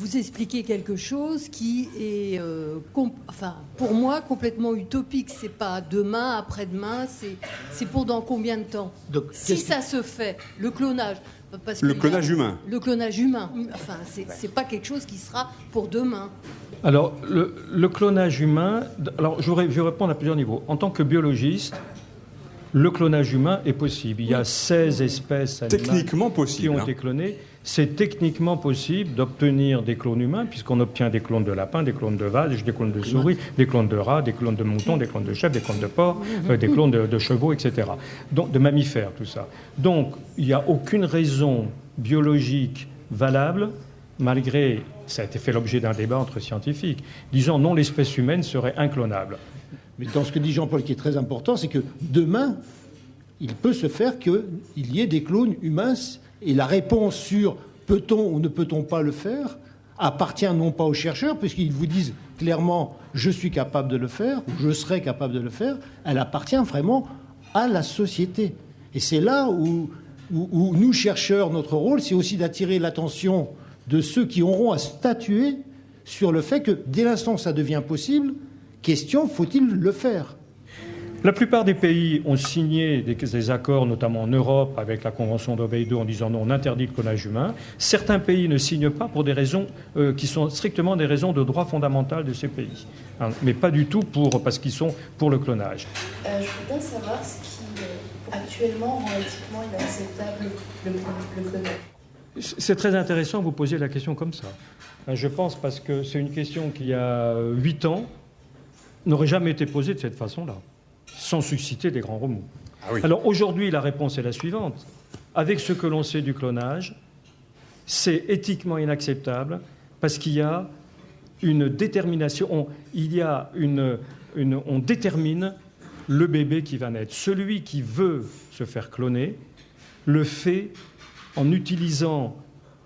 vous expliquez quelque chose qui est, pour moi, complètement utopique. C'est pas demain, après-demain, c'est pour dans combien de temps? Donc, si ça se fait, le clonage... Le clonage humain. Le clonage humain. Enfin, c'est pas quelque chose qui sera pour demain. Alors, le clonage humain... Alors, je vais répondre à plusieurs niveaux. En tant que biologiste, le clonage humain est possible. Il y a 16 espèces animales qui ont été clonées. C'est techniquement possible d'obtenir des clones humains, puisqu'on obtient des clones de lapins, des clones de vaches, des clones de souris, des clones de rats, des clones de moutons, des clones de chèvres, des clones de porcs, des clones de chevaux, etc. Donc, de mammifères, tout ça. Donc, il n'y a aucune raison biologique valable, malgré... Ça a été fait l'objet d'un débat entre scientifiques, disant non, l'espèce humaine serait inclonable. Mais dans ce que dit Jean-Paul, qui est très important, c'est que demain, il peut se faire qu'il y ait des clones humains. Et la réponse sur peut-on ou ne peut-on pas le faire appartient non pas aux chercheurs, puisqu'ils vous disent clairement « je suis capable de le faire » ou « je serai capable de le faire », elle appartient vraiment à la société. Et c'est là où nous, chercheurs, notre rôle, c'est aussi d'attirer l'attention de ceux qui auront à statuer sur le fait que dès l'instant où ça devient possible, question, faut-il le faire ? La plupart des pays ont signé des accords, notamment en Europe, avec la Convention d'Oviedo, en disant non, on interdit le clonage humain. Certains pays ne signent pas pour des raisons qui sont strictement des raisons de droit fondamental de ces pays, mais pas du tout parce qu'ils sont pour le clonage. Je voudrais savoir ce qui, actuellement, rend éthiquement inacceptable le clonage. C'est très intéressant que vous posiez la question comme ça. Je pense parce que c'est une question qui, il y a 8 ans, n'aurait jamais été posée de cette façon-là, sans susciter des grands remous. Ah oui. Alors aujourd'hui, la réponse est la suivante. Avec ce que l'on sait du clonage, c'est éthiquement inacceptable parce qu'il y a une détermination, on détermine le bébé qui va naître. Celui qui veut se faire cloner le fait en utilisant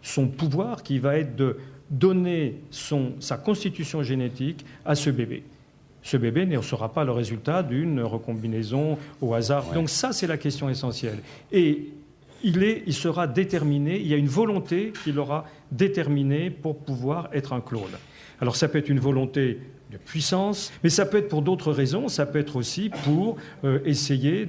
son pouvoir qui va être de donner sa constitution génétique à ce bébé. Ce bébé ne sera pas le résultat d'une recombinaison au hasard. Ouais. Donc ça, c'est la question essentielle. Et il sera déterminé, il y a une volonté qu'il aura déterminée pour pouvoir être un clone. Alors ça peut être une volonté de puissance, mais ça peut être pour d'autres raisons, ça peut être aussi pour essayer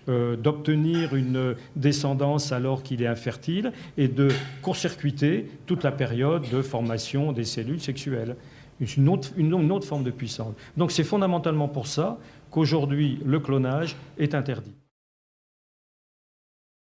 d'obtenir une descendance alors qu'il est infertile et de court-circuiter toute la période de formation des cellules sexuelles. Une autre forme de puissance. Donc c'est fondamentalement pour ça qu'aujourd'hui le clonage est interdit.